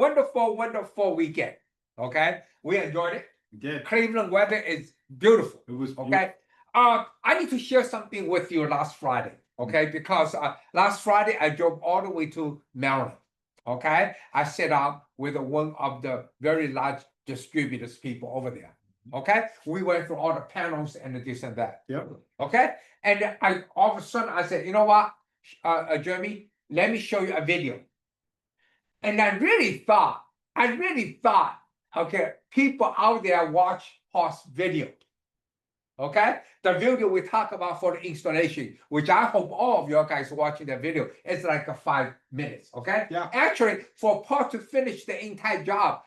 wonderful, wonderful weekend. Okay, we enjoyed it. We did. Cleveland weather is beautiful. It was okay. I need to share something with you last Friday. Okay, because last Friday I drove all the way to Maryland. Okay, I sat down with one of the very large distributors people over there. Okay, we went through all the panels and this and that. Yep. Okay, and I all of a sudden I said, you know what, Jeremy, let me show you a video. And I really thought, okay, people out there watch horse video. Okay, the video we talk about for the installation, which I hope all of you guys watching the video, it's like 5 minutes. Okay, yeah. Actually, for Paul to finish the entire job,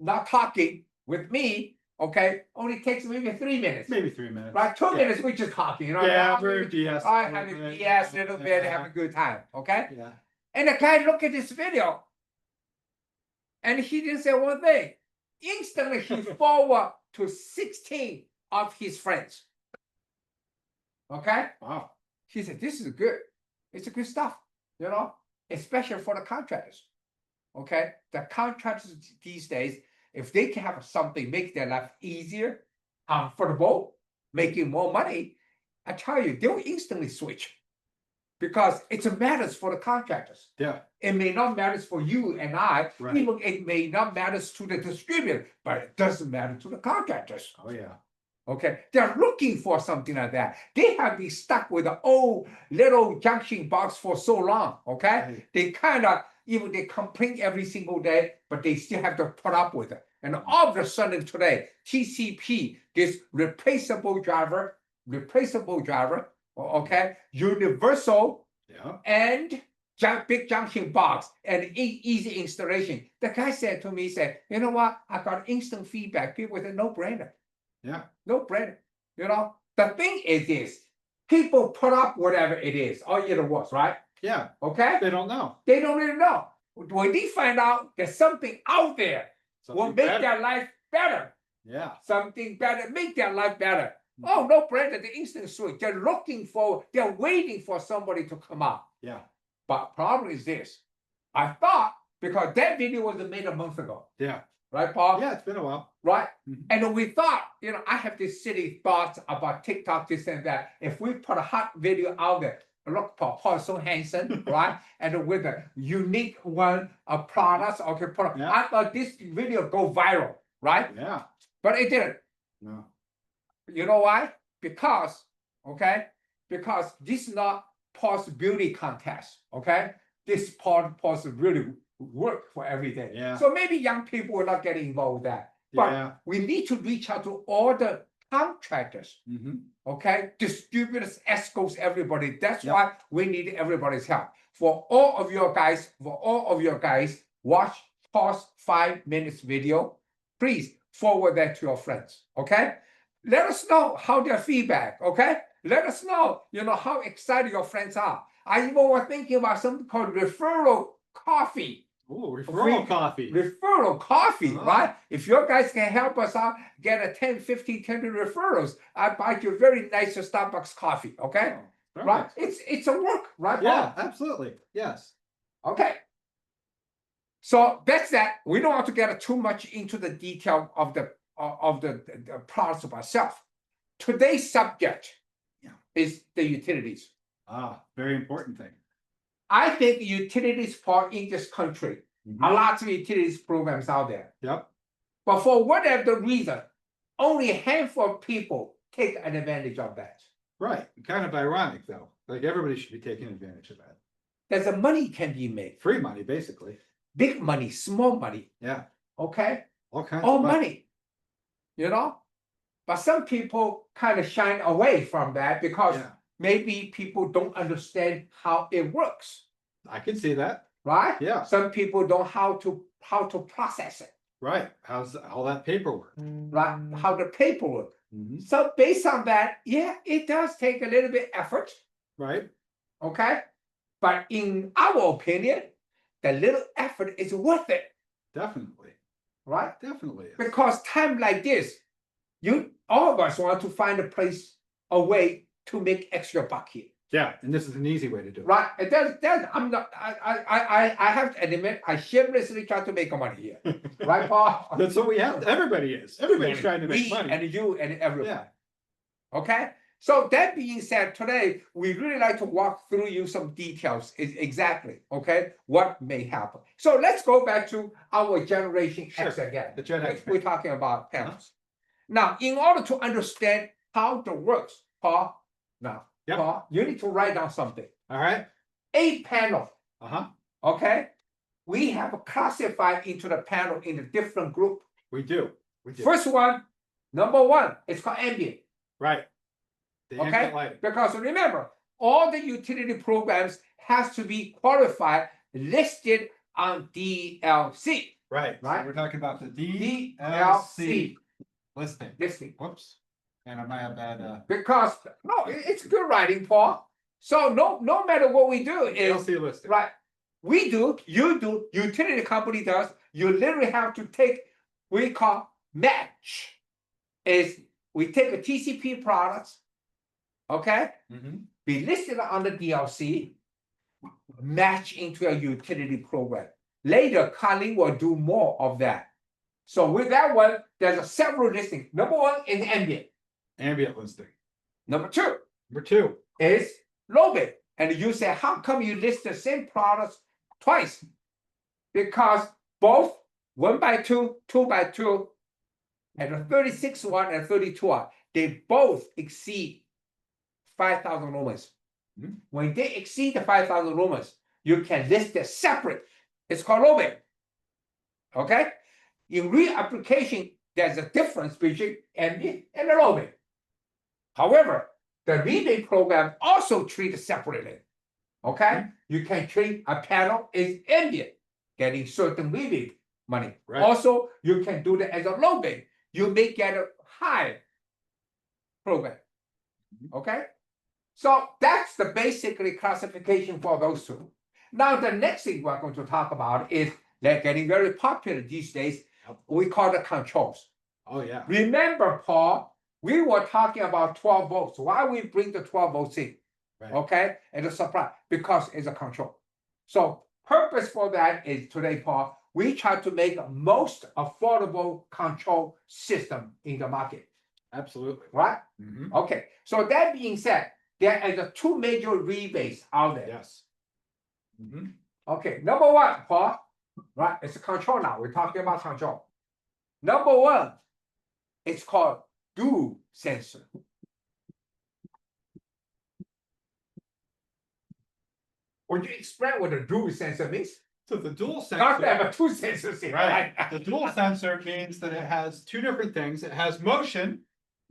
not talking with me, okay, only takes maybe 3 minutes. Maybe 3 minutes. Right, 2 minutes we're just talking. You know, yeah, we're BS. I have a BS a little bit, have a good time. Okay. Yeah. And the guy looked at this video, and he didn't say one thing. Instantly, he forward to 16 of his friends. Okay? Wow. He said, this is good. It's a good stuff, you know, especially for the contractors. Okay? The contractors these days, if they can have something make their life easier, comfortable, making more money, I tell you, they'll instantly switch. Because it matters for the contractors. Yeah. It may not matter for you and I. Right. Even it may not matter to the distributor, but it doesn't matter to the contractors. Oh yeah. Okay, they're looking for something like that. They have been stuck with the old little junction box for so long. Okay, Right. They kind of even they complain every single day, but they still have to put up with it. And all of a sudden today, TCP, this replaceable driver, okay, universal, Yeah. and big junction box and easy installation. The guy said to me, he said, you know what? I got instant feedback. People said, no brainer. Yeah. No brainer. You know, the thing is this, people put up whatever it is, or it was, right? Yeah. Okay? They don't know. They don't really know. When they find out there's something out there will make their life better. Yeah. Something better, make their life better. Oh, no brainer, the instant switch. They're waiting for somebody to come out. Yeah. But problem is this. I thought, because that video was made a month ago. Yeah. Right, Paul? Yeah, it's been a while. Right? Mhm. And we thought, you know, I have this silly thoughts about TikTok, this and that. If we put a hot video out there, look, Paul is so handsome, right? And with a unique one of products, okay, Yeah. I thought this video go viral, right? Yeah. But it didn't. No. You know why? Because this is not Paul's beauty contest, okay? This Paul's really work for everything. Yeah. So maybe young people will not get involved with that. But Yeah. we need to reach out to all the contractors, Mm-hmm. okay? Distributors, ESCOs, everybody. That's Yep. why we need everybody's help. For all of your guys, watch Paul's 5 minutes video. Please forward that to your friends, okay? Let us know how their feedback, okay? Let us know, you know, how excited your friends are. I even was thinking about something called referral coffee. Oh, referral coffee. Referral coffee, Oh. right? If your guys can help us out, get a 10, 15, 20 referrals, I buy you very nice Starbucks coffee, okay? Oh, Right? perfect. It's a work, right? Yeah, absolutely. Yes. Okay. So that's that. We don't want to get too much into the detail of the products of ourselves. Today's subject is the utilities. Ah, very important thing. I think utilities part in this country, Mhm. a lot of utilities programs out there. Yep. But for whatever the reason, only a handful of people take advantage of that. Right. Kind of ironic though. Like everybody should be taking advantage of that. There's a money can be made. Free money, basically. Big money, small money, Yeah. okay? All kinds All of money, you know? But some people kind of shine away from that because Yeah. maybe people don't understand how it works, I can see that. right? Yeah. Some people don't how to process it, Right. How's all that paperwork? right? How the paperwork. Mhm. So based on that, yeah, it does take a little bit effort, Right. okay? But in our opinion, the little effort is worth it, Definitely. right? Definitely. Is. Because time like this, all of us want to find a way to make extra buck here. Yeah, and this is an easy way to do it. right? And I'm not, I have to admit, I shamelessly try to make money here, right, Paul? That's what we have. Everybody is. Everybody's trying to make Me money. and you and everyone. Yeah. Okay, so that being said, today we really like to walk through you some details exactly, okay, what may happen. So let's go back to our generation X Sure. again. The Gen X. We're talking about panels. Now, in order to understand how it works, Paul, now, Yep. Paul, you need to write down something. All right. A panel, Uh-huh. okay, we have classified into the panel in a different group. We do. We do. First one, number one, it's called ambient. Right. The Okay, ambient lighting. because remember, all the utility programs has to be qualified, listed on DLC, Right. right? So we're talking about the DLC DLC listing. listing. Whoops. And I might have that, Because no, it's good writing, Paul. So no matter what we do is DLC listing. right. We do, you do, utility company does. You literally have to take we call match. Is we take a TCP products, okay, Mhm. be listed on the DLC, match into a utility program. Later, Colin will do more of that. So with that one, there's a several listings. Number one is ambient. Ambient listing. Number two Number two. is low bit. And you say, how come you list the same products twice? Because both 1x2, 2x2, and the 36 one and 32 one, they both exceed 5,000 lumens. Mhm. When they exceed the 5,000 lumens, you can list it separate. It's called low bit. Okay? In real application, there's a difference between ambient and the low bit. However, the rebate program also treats separately. Okay? You can treat a panel as ambient, getting certain rebate money. Right. Also, you can do that as a low bit. You may get a high program. Okay? So that's the basically classification for those two. Now, the next thing we're going to talk about is they're getting very popular these days. We call the controls. Oh, yeah. Remember, Paul, we were talking about 12 volts. Why we bring the 12 volts in? Right. Okay, and the supply, because it's a control. So purpose for that is today, Paul, we try to make the most affordable control system in the market, Absolutely. right? Mhm. Okay, so that being said, there are the two major rebates out there. Yes. Mhm. Okay, number one, Paul, right? It's a control now. We're talking about control. Number one, it's called dual sensor. Would you explain what a dual sensor means? So the dual Not sensor. to have a two sensors here, Right. right? The dual sensor means that it has two different things. It has motion,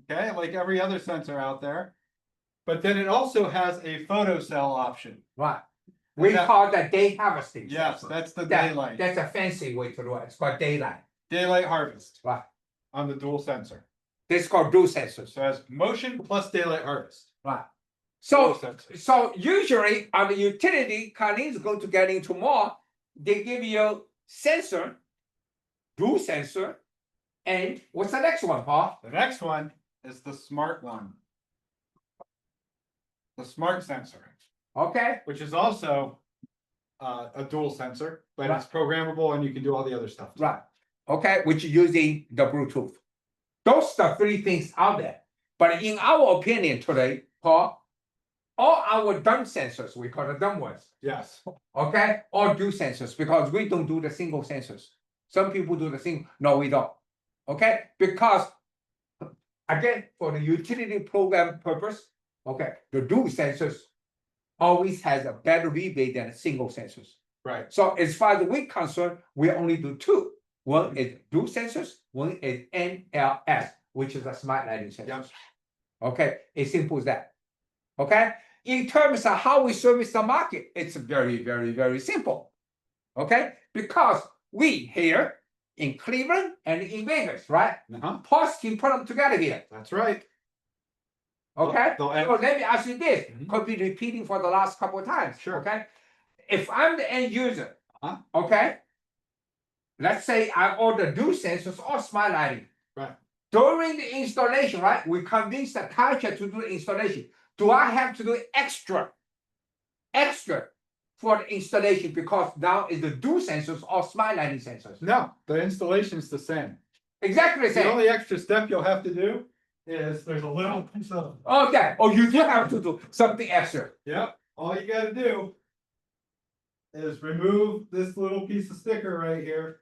okay, like every other sensor out there. But then it also has a photocell option. Right. We that- call that day harvesting. Yes, sensor. that's the That- daylight. That's a fancy way to do it. It's called daylight. Daylight harvest Right. on the dual sensor. This is called dual sensors. So it has motion plus daylight harvest. Right. Dual So sensor. so usually on the utility, Colleen is going to get into more. They give you sensor, dual sensor, and what's the next one, Paul? The next one is the smart one. The smart sensor, Okay. which is also a dual sensor, but it's programmable and you can do all the other stuff. Right. Okay, which is using the Bluetooth. Those are three things out there. But in our opinion today, Paul, all our dumb sensors, we call the dumb ones, Yes. okay, all dual sensors because we don't do the single sensors. Some people do the single, no, we don't. Okay, because again, for the utility program purpose, okay, the dual sensors always has a better rebate than the single sensors. Right. So as far as we're concerned, we only do two. One is dual sensors, one is NLS, which is a smart lighting sensor. Yep. Okay, it's simple as that. Okay, in terms of how we service the market, it's very, very, very simple. Okay, because we here in Cleveland and in Vegas, right? Uh-huh. Plus can put them together here. That's right. Okay, They'll add- so let me ask you this, Mhm. could be repeating for the last couple of times. Sure. Okay, if I'm the end user, Uh-huh. okay, let's say I order dual sensors or smart lighting. Right. During the installation, right, we convince the contractor to do the installation. Do I have to do extra extra for the installation because now is the dual sensors or smart lighting sensors. No, the installation's the same. Exactly the The same. only extra step you'll have to do is there's a little piece of, Okay, oh, you do have to do something extra. yep, all you gotta do is remove this little piece of sticker right here.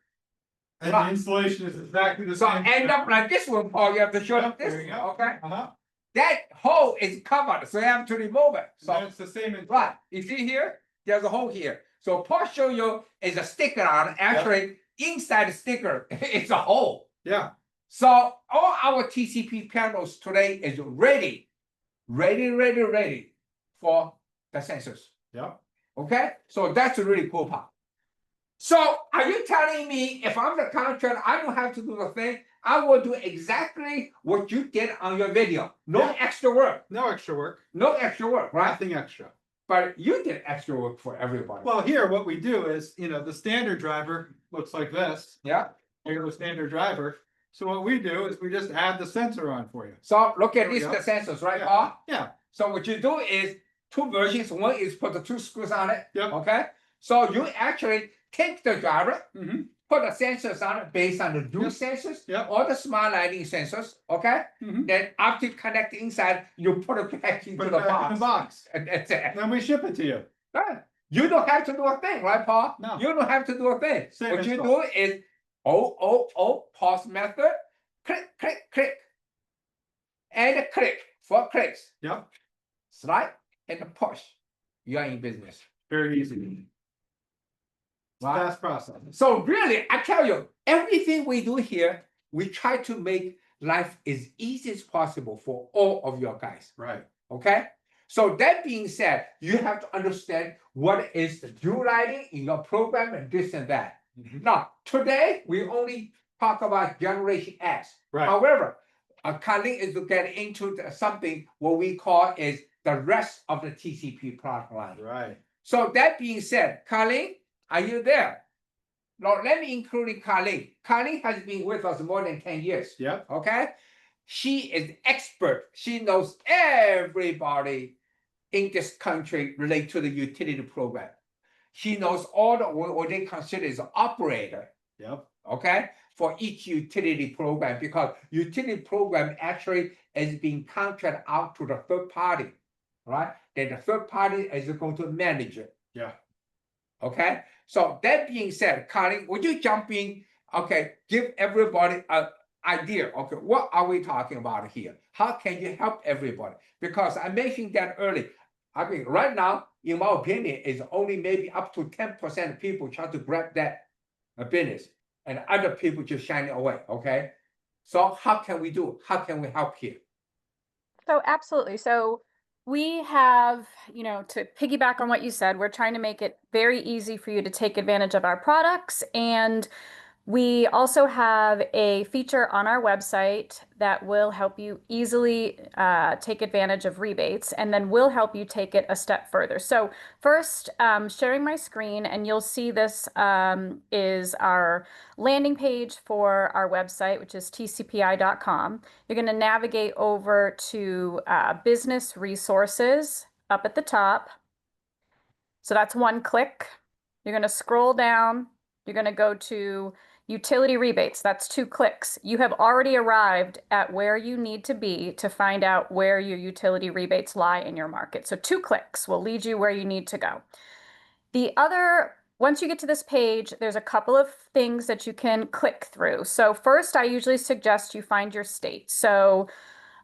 And the Right. installation is exactly the So same. end up like this one, Paul, you have to show Yep, up this there you one, go. okay? Uh-huh, That hole is covered, so you have to remove it. so So, it's the same. right, you see here, there's a hole here. So Paul show you is a sticker on, actually, inside the sticker, it's a hole. Yeah, So all our TCP panels today is ready for the sensors. yep, Okay, so that's a really cool part. So are you telling me if I'm the contractor, I don't have to do the thing? I will do exactly what you did on your video. No Yeah. extra work, no extra work, no extra work, right? nothing extra. But you did extra work for everybody. Well, here, what we do is, you know, the standard driver looks like this, Yeah. regular standard driver. So what we do is we just add the sensor on for you. So look at There we these go. the sensors, right, Yeah. Paul? Yeah, So what you do is two versions. One is put the two screws on it. Yep. Okay. So you actually take the driver, mhm, put the sensors on it based on the dual Yep. sensors Yep. or the smart lighting sensors. Okay. mhm. Then after you connect inside, you put it back into Put it the back in the box. box, And that's it. and then we ship it to you. Right. You don't have to do a thing, right, Paul? No. You don't have to do a thing. Same What you install. do is pause method, click, click, click, and click, 4 clicks. Yep, Slide and push. You are in business. very easy. Right? Fast process. So really, I tell you, everything we do here, we try to make life as easy as possible for all of your guys. Right. Okay. So that being said, you have to understand what is the dual lighting in your program and this and that. Mhm. Now, today we only talk about Generation X. Right. However, Colleen is to get into something what we call is the rest of the TCP product line. Right. So that being said, Colleen, are you there? Now let me include Colleen. Colleen has been with us more than 10 years. Yep. Okay. She is expert. She knows everybody in this country relate to the utility program. She knows all the what they consider is an operator. Yep. Okay, for each utility program because utility program actually is being contracted out to the third party, right? Then the third party is going to manage it. Yeah. Okay. So that being said, Colin, would you jump in? Okay, give everybody an idea. Okay, what are we talking about here? How can you help everybody? Because I mentioned that early. I mean, right now, in my opinion, is only maybe up to 10% of people try to grab that business, and other people just shine it away. Okay, so how can we do? How can we help here? So absolutely. So we have, to piggyback on what you said, we're trying to make it very easy for you to take advantage of our products. And we also have a feature on our website that will help you easily take advantage of rebates, and then we'll help you take it a step further. So first, sharing my screen, and you'll see this is our landing page for our website, which is tcpi.com. You're going to navigate over to business resources up at the top. So that's one click. You're going to scroll down. You're going to go to utility rebates. That's 2 clicks. You have already arrived at where you need to be to find out where your utility rebates lie in your market. So 2 clicks will lead you where you need to go. Once you get to this page, there's a couple of things that you can click through. So first, I usually suggest you find your state. So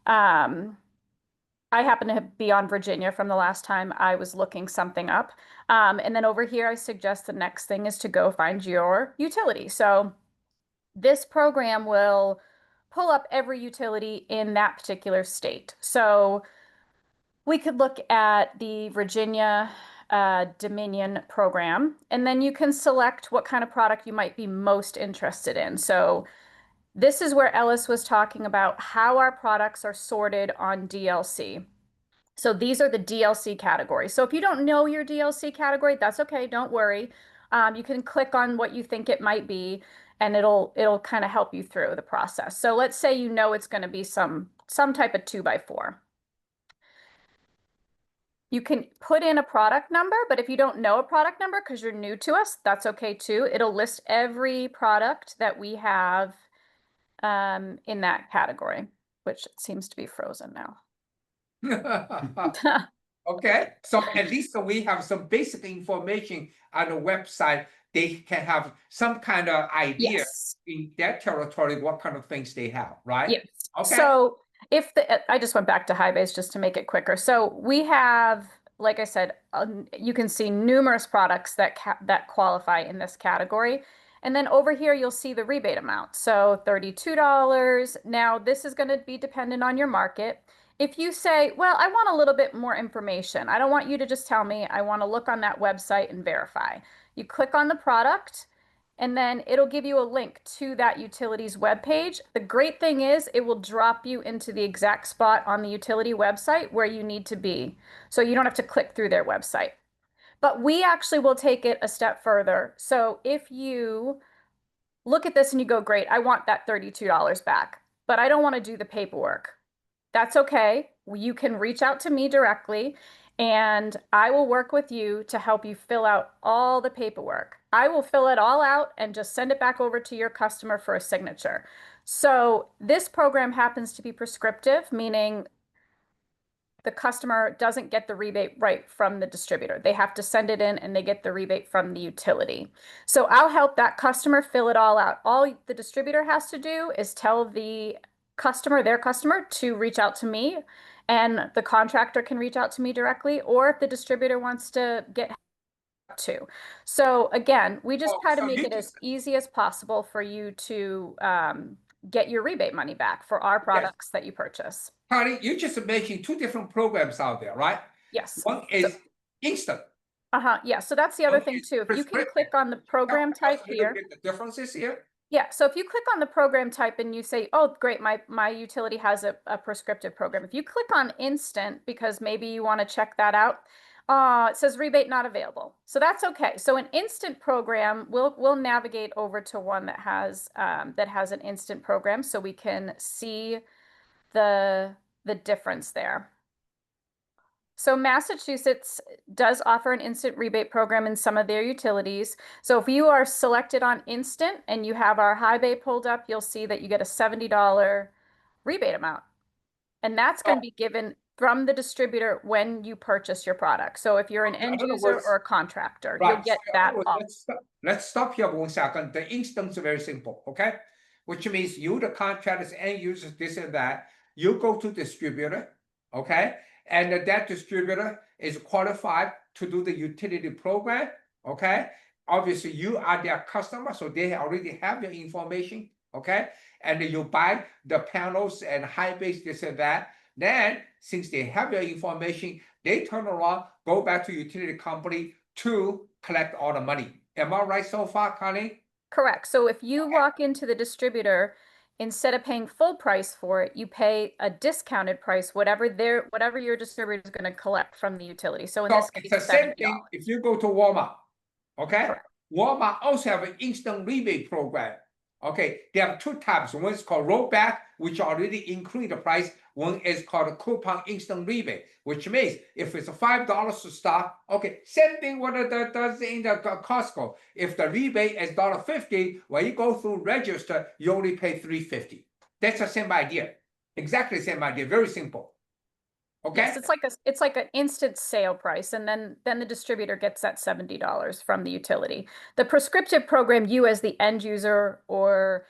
I happen to be on Virginia from the last time I was looking something up. And then over here, I suggest the next thing is to go find your utility. So this program will pull up every utility in that particular state. So we could look at the Virginia Dominion program, and then you can select what kind of product you might be most interested in. So this is where Ellis was talking about how our products are sorted on DLC. So these are the DLC categories. So if you don't know your DLC category, that's okay, don't worry. You can click on what you think it might be, and it'll kind of help you through the process. So let's say you know it's going to be some type of 2x4. You can put in a product number, but if you don't know a product number because you're new to us, that's okay too. It'll list every product that we have in that category, which seems to be frozen now. Okay, so at least we have some basic information on the website. They can have some kind of idea Yes. in their territory what kind of things they have, right? Yes. Okay. So if I just went back to High-Base just to make it quicker. So we have, like I said, you can see numerous products that qualify in this category. And then over here, you'll see the rebate amount. So $32. Now, this is going to be dependent on your market. If you say, well, I want a little bit more information, I don't want you to just tell me, I want to look on that website and verify. You click on the product, and then it'll give you a link to that utility's webpage. The great thing is it will drop you into the exact spot on the utility website where you need to be. So you don't have to click through their website. But we actually will take it a step further. So if you look at this and you go, great, I want that $32 back, but I don't want to do the paperwork. That's okay. You can reach out to me directly and I will work with you to help you fill out all the paperwork. I will fill it all out and just send it back over to your customer for a signature. So this program happens to be prescriptive, meaning the customer doesn't get the rebate right from the distributor. They have to send it in and they get the rebate from the utility. So I'll help that customer fill it all out. All the distributor has to do is tell the customer, their customer, to reach out to me, and the contractor can reach out to me directly, or if the distributor wants to get to. So again, we just try to make it as easy as possible for you to get your rebate money back for our products that you purchase. Connie, you just mentioned two different programs out there, right? Yes. One is instant. Yeah, so that's the other One thing is too. If you can prescriptive. click on the program Tell us type a little here. bit the differences here. Yeah, so if you click on the program type and you say, oh, great, my utility has a prescriptive program. If you click on instant, because maybe you want to check that out, it says rebate not available. So that's okay. So an instant program, we'll navigate over to one that has an instant program so we can see the difference there. So Massachusetts does offer an instant rebate program in some of their utilities. So if you are selected on instant and you have our High-Bay pulled up, you'll see that you get a $70 rebate amount. And that's going to be given from the distributor when you purchase your product. So if you're an end user or a contractor, you'll get that. Let's stop here 1 second. The instance is very simple, okay? Which means you, the contractors, end users, this and that, you go to distributor, okay? And that distributor is qualified to do the utility program, okay? Obviously, you are their customer, so they already have your information, okay? And you buy the panels and High-Base, this and that. Then, since they have your information, they turn around, go back to utility company to collect all the money. Am I right so far, Connie? Correct. So if you walk into the distributor, instead of paying full price for it, you pay a discounted price, whatever your distributor is going to collect from the utility. So in this case, it's the same thing if you go to Walmart, okay? Correct. Walmart also have an instant rebate program. Okay, they have two types. One is called rollback, which already include the price. One is called a coupon instant rebate, which means if it's $5 to start, okay, same thing what it does in the Costco. If the rebate is $1.50, when you go through register, you only pay $3.50. That's the same idea. Exactly the same idea. Very simple. Okay. Yes, it's like an instant sale price, and then the distributor gets that $70 from the utility. The prescriptive program, you as the end user or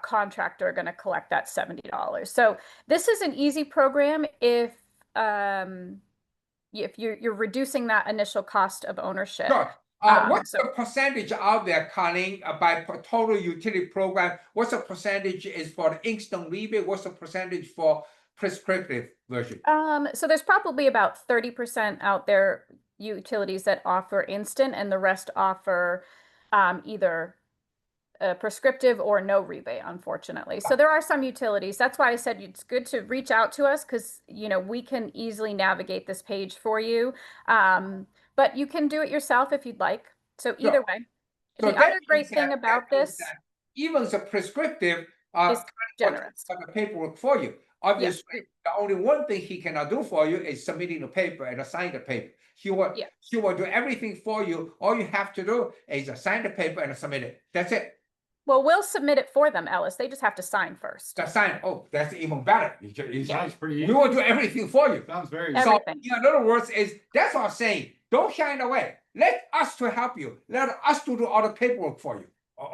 contractor are going to collect that $70. So this is an easy program if you're reducing that initial cost of ownership. Sure. What's the percentage out there, Colleen, by total utility program? What's the percentage is for the instant rebate? What's the percentage for prescriptive version? So there's probably about 30% out there utilities that offer instant, and the rest offer either prescriptive or no rebate, unfortunately. So there are some utilities. That's why I said it's good to reach out to us because we can easily navigate this page for you. But you can do it yourself if you'd like. So either way. So the other great thing about this even the prescriptive is generous. the paperwork for you. Obviously, the only one thing he cannot do for you is submitting the paper and assign the paper. He will do everything for you. All you have to do is assign the paper and submit it. That's it. Well, we'll submit it for them, Ellis. They just have to sign first. The sign. Oh, that's even better. Sounds pretty We easy. will do everything for you. Sounds very. Every- So, Everything. in other words, that's what I'm saying. Don't shy away. Let us to help you. Let us to do all the paperwork for you.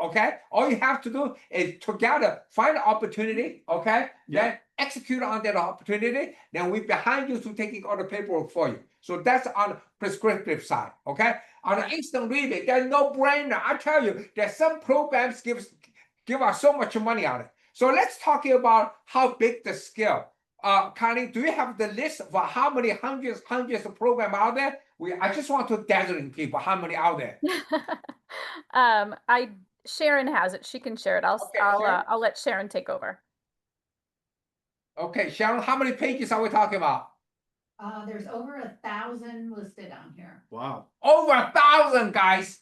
Okay? All you have to do is together find an opportunity, okay? Then execute on that opportunity. Then we're behind you to taking all the paperwork for you. So that's on the prescriptive side, okay? On the instant rebate, there's no brainer. I tell you, there's some programs give us so much money on it. So let's talk about how big the scale. Connie, do you have the list of how many hundreds of programs out there? I just want to dazzling people how many out there. Sharon has it. She can share it. I'll let Sharon take over. Okay, Sharon, how many pages are we talking about? There's over 1,000 listed on here. Wow. Over 1,000, guys.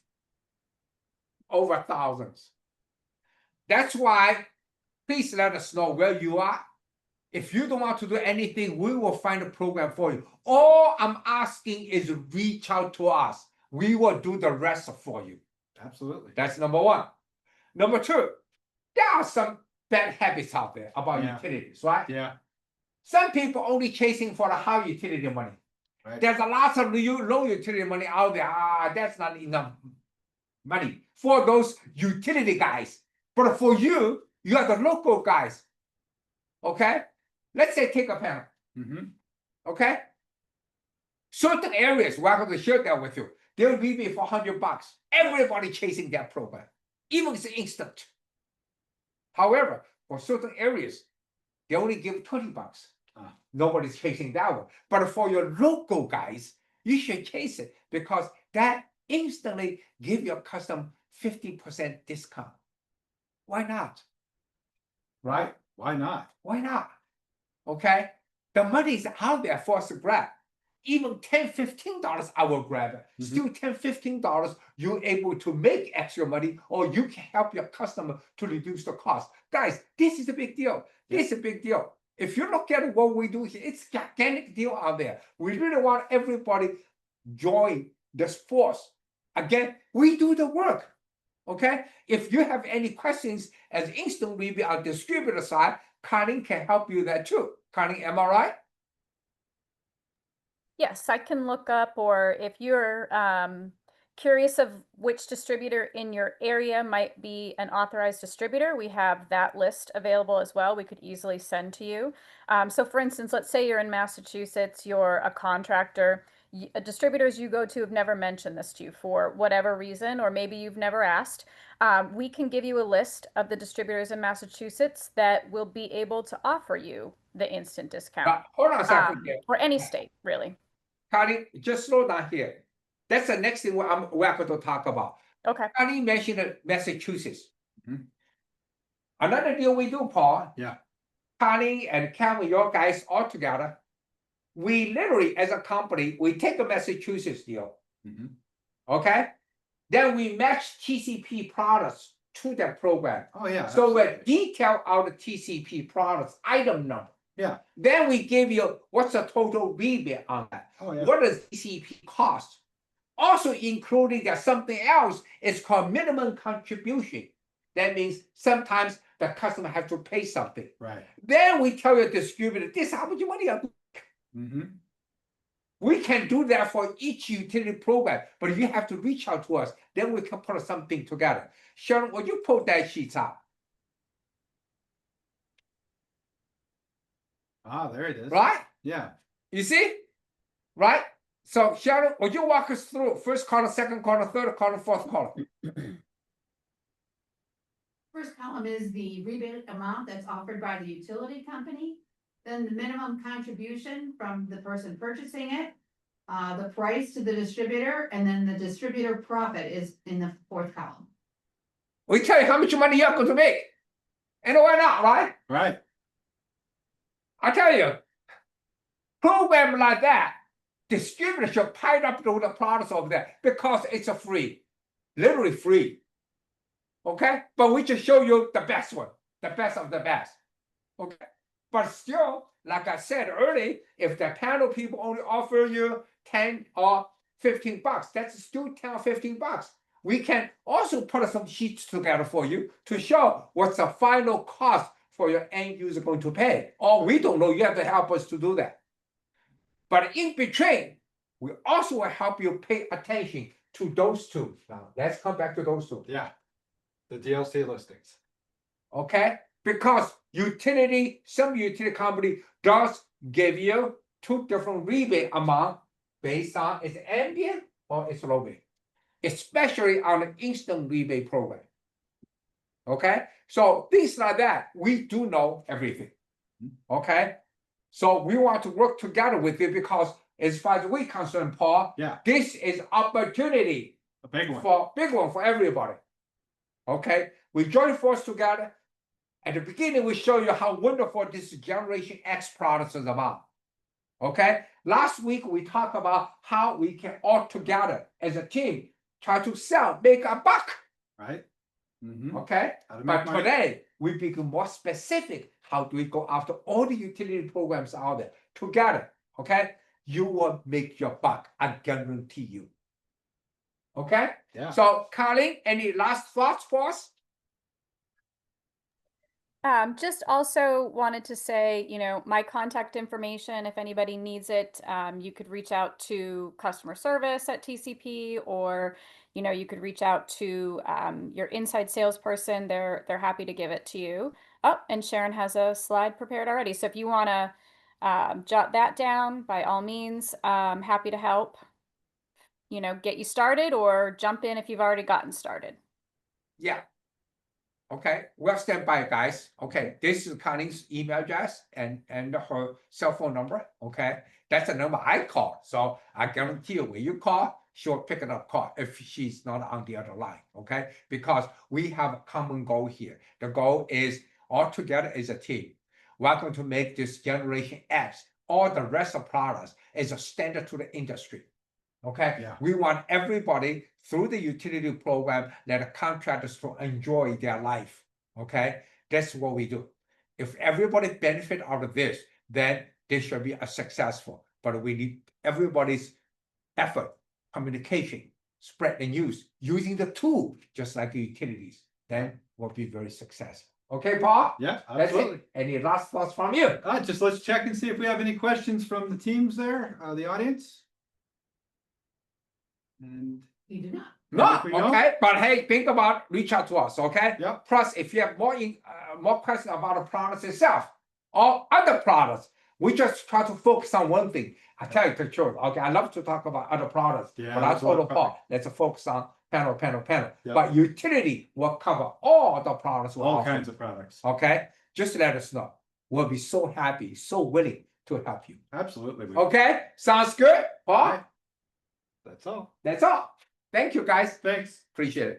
Over thousands. That's why, please let us know where you are. If you don't want to do anything, we will find a program for you. All I'm asking is reach out to us. We will do the rest for you. Absolutely. That's number one. Number two, there are some bad habits out there about utilities, right? Yeah. Some people only chasing for the high utility money. Right. There's a lot of low utility money out there. That's not enough money for those utility guys. But for you, you are the local guys. Okay? Let's say take a panel. Mm-hmm. Okay? Certain areas, we're going to share that with you. They'll give me for $100. Everybody chasing that program. Even it's instant. However, for certain areas, they only give $20. Nobody's chasing that one. But for your local guys, you should chase it because that instantly give your customer 50% discount. Why not? Right? Why not? Why not? Okay? The money is out there for us to grab. Even $10, $15, I will grab it. Mhm. Still $10, $15, you're able to make extra money, or you can help your customer to reduce the cost. Guys, this is a big deal. This is a big deal. If you look at what we do here, it's a gigantic deal out there. We really want everybody join this force. Again, we do the work. Okay? If you have any questions as instant rebate on distributor side, Connie can help you there too. Connie, am I right? Yes, I can look up, or if you're curious of which distributor in your area might be an authorized distributor, we have that list available as well. We could easily send to you. So for instance, let's say you're in Massachusetts, you're a contractor, distributors you go to have never mentioned this to you for whatever reason, or maybe you've never asked. We can give you a list of the distributors in Massachusetts that will be able to offer you the instant discount. Hold on a second here. For any state, really. Connie, just slow down here. That's the next thing we're going to talk about. Okay. Connie mentioned Massachusetts. Mhm. Another deal we do, Paul. Yeah. Connie and Cameron, your guys all together. We literally, as a company, we take a Massachusetts deal. Mhm. Okay? Then we match TCP products to that program. Oh yeah. So we absolutely. detail out the TCP products, item number. Yeah. Then we give you what's the total rebate on that. Oh yeah. What does TCP cost? Also including that something else is called minimum contribution. That means sometimes the customer has to pay something. Right. Then we tell your distributor, this is how much money I do. Mm-hmm. We can do that for each utility program, but you have to reach out to us. Then we can put something together. Sharon, will you pull that sheets out? Ah, there it is. Right? Yeah. You see? Right? So Sharon, will you walk us through first column, second column, third column, fourth column? First column is the rebate amount that's offered by the utility company. Then the minimum contribution from the person purchasing it, the price to the distributor, and then the distributor profit is in the fourth column. We tell you how much money you're going to make. And why not, right? Right. I tell you, program like that, distributors should pile up the products over there because it's a free, literally free. Okay? But we just show you the best one, the best of the best. Okay? But still, like I said earlier, if the panel people only offer you 10 or 15 bucks, that's still 10 or 15 bucks. We can also put some sheets together for you to show what's the final cost for your end user going to pay. Or we don't know, you have to help us to do that. But in between, we also will help you pay attention to those two. Now, let's come back to those two. Yeah. The DLC listings. Okay? Because some utility company does give you two different rebate amount based on its ambient or its low rate, especially on the instant rebate program. Okay? So things like that, we do know everything. Okay? So we want to work together with you because as far as we're concerned, Paul, Yeah. this is opportunity A big one. big one for everybody. Okay? We join forces together. At the beginning, we show you how wonderful this Generation X product is about. Okay? Last week, we talked about how we can all together as a team try to make a buck. Right? Mm-hmm. Okay? How to make But money. today, we become more specific. How do we go after all the utility programs out there together? Okay? You will make your buck. I guarantee you. Okay? Yeah. So, Colin, any last thoughts for us? Just also wanted to say, my contact information, if anybody needs it, you could reach out to customer service at TCP, or, you could reach out to your inside salesperson. They're happy to give it to you. Oh, and Sharon has a slide prepared already. So if you want to jot that down, by all means, happy to help, get you started, or jump in if you've already gotten started. Yeah. Okay, we'll stand by, guys. Okay, this is Colleen's email address and her cell phone number. Okay, that's the number I call. So I guarantee you, when you call, she'll pick it up call if she's not on the other line. Okay, because we have a common goal here. The goal is all together as a team. We're going to make this Generation X, all the rest of products, as a standard to the industry. Okay, Yeah. we want everybody through the utility program that the contractors to enjoy their life. Okay, that's what we do. If everybody benefit out of this, then this should be a successful. But we need everybody's effort, communication, spread the news, using the tool, just like the utilities. Then we'll be very successful. Okay, Paul? Yeah, That's absolutely. it. Any last thoughts from you? Just let's check and see if we have any questions from the teams there, the audience. And You do not. No, if we don't- okay, but hey, think about reach out to us, okay? Yep. Plus, if you have more questions about the products itself or other products, we just try to focus on one thing. I tell you the truth, okay? I love to talk about other products, Yeah, but I there's a lot told of Paul, let's focus on panel. Yep. But utility will cover all the products we all offer, kinds of products. okay? Just let us know. We'll be so happy, so willing to help you. Absolutely. Okay, sounds good, Paul? Okay. That's all. That's all. Thank you, guys. Thanks. Appreciate it.